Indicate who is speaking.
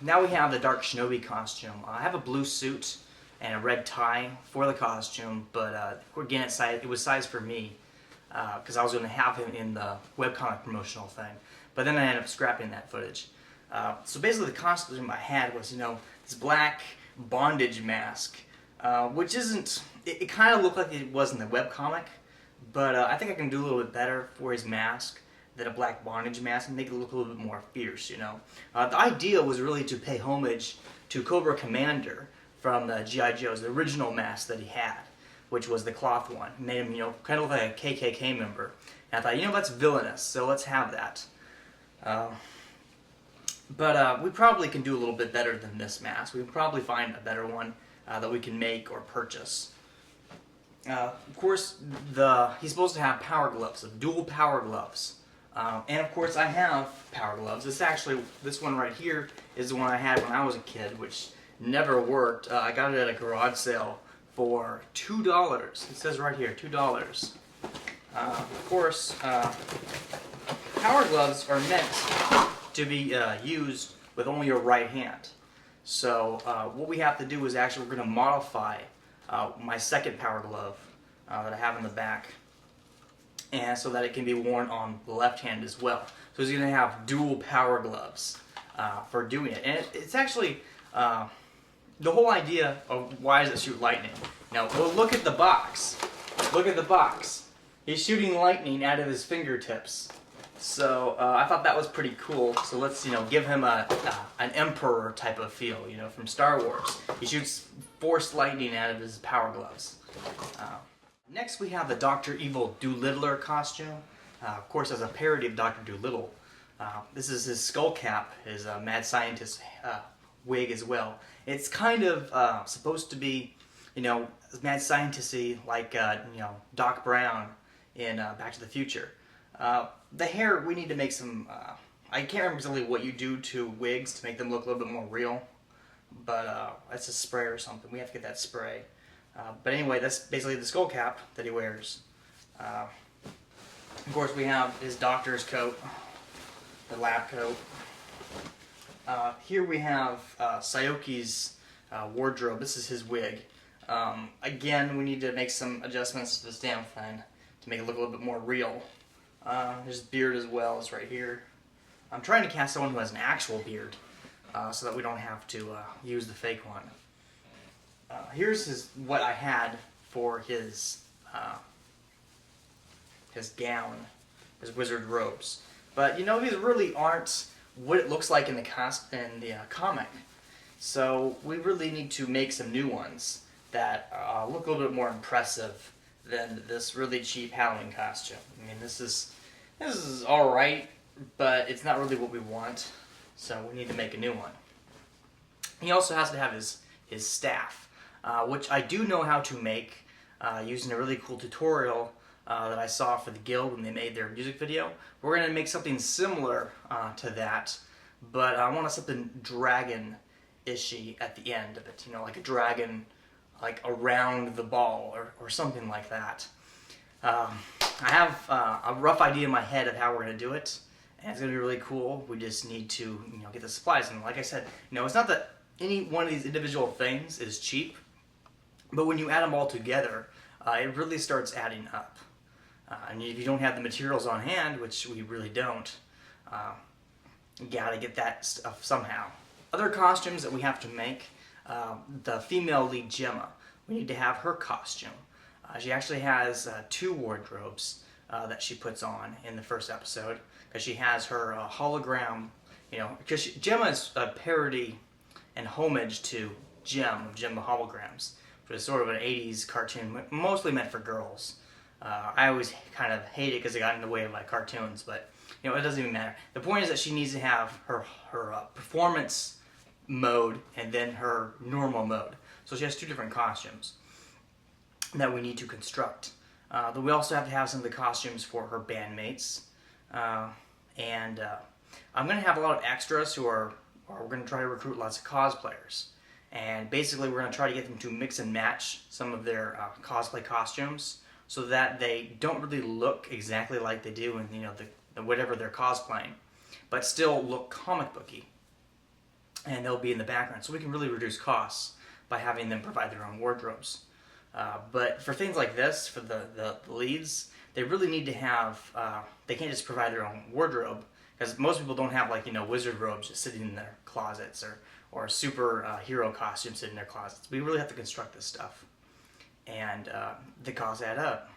Speaker 1: now we have the Dark Shinobi costume. I have a blue suit and a red tie for the costume, but again, it was sized for me because I was going to have him in the webcomic promotional thing. But then I ended up scrapping that footage. So basically, the costume I had was, this black bondage mask, which isn't. It kind of looked like it was in the webcomic, but I think I can do a little bit better for his mask than a black bondage mask and make it look a little bit more fierce, The idea was really to pay homage to Cobra Commander from the G.I. Joe's, the original mask that he had, which was the cloth one. It made him, kind of look like a KKK member. And I thought, that's villainous, so let's have that. But we probably can do a little bit better than this mask. We can probably find a better one that we can make or purchase. Of course, he's supposed to have power gloves, dual power gloves. And of course I have power gloves. This one right here is the one I had when I was a kid, which never worked. I got it at a garage sale for $2. It says right here, $2. Of course, power gloves are meant to be used with only your right hand. So what we have to do is we're going to modify my second power glove that I have in the back, and so that it can be worn on the left hand as well. So he's going to have dual power gloves for doing it. And it's actually the whole idea of why does it shoot lightning. Now, well, look at the box. Look at the box. He's shooting lightning out of his fingertips. So I thought that was pretty cool. So let's give him an emperor type of feel, from Star Wars. He shoots force lightning out of his power gloves. Next we have the Dr. Evil Doolittler costume. Of course, as a parody of Dr. Doolittle. This is his skull cap, his mad scientist wig as well. It's kind of supposed to be, mad scientisty like Doc Brown in Back to the Future. The hair, we need to make some, I can't remember exactly what you do to wigs to make them look a little bit more real, but that's a spray or something. We have to get that spray. But anyway, that's basically the skull cap that he wears. Of course, we have his doctor's coat, the lab coat. Here we have Siyoki's wardrobe. This is his wig. Again, we need to make some adjustments to this damn thing to make it look a little bit more real. His beard as well is right here. I'm trying to cast someone who has an actual beard so that we don't have to use the fake one. Here's what I had for his gown, his wizard robes. But these really aren't what it looks like in the comic. So we really need to make some new ones that look a little bit more impressive than this really cheap Halloween costume. I mean, this is all right, but it's not really what we want. So we need to make a new one. He also has to have his staff, which I do know how to make using a really cool tutorial that I saw for the Guild when they made their music video. We're going to make something similar to that, but I want something dragon-ishy at the end of it. Like a dragon like around the ball or something like that. I have a rough idea in my head of how we're going to do it, and it's going to be really cool. We just need to get the supplies. And like I said, it's not that any one of these individual things is cheap, but when you add them all together, it really starts adding up. And if you don't have the materials on hand, which we really don't, you gotta get that stuff somehow. Other costumes that we have to make, the female lead Jemma, we need to have her costume. She actually has 2 wardrobes that she puts on in the first episode, because she has her hologram, because Jemma is a parody and homage to Gem of Gem the Holograms, which is sort of an 80s cartoon, mostly meant for girls. I always kind of hate it because it got in the way of my cartoons, but it doesn't even matter. The point is that she needs to have her performance mode and then her normal mode. So she has 2 different costumes that we need to construct. Then we also have to have some of the costumes for her bandmates, and I'm going to have a lot of extras we're going to try to recruit lots of cosplayers. And basically we're going to try to get them to mix and match some of their cosplay costumes so that they don't really look exactly like they do in whatever they're cosplaying, but still look comic booky. and they'll be in the background. So we can really reduce costs by having them provide their own wardrobes. But for things like this, for the leads, they really need to have, they can't just provide their own wardrobe, because most people don't have, like, wizard robes just sitting in their closets, or super hero costumes sitting in their closets. We really have to construct this stuff. And the costs add up.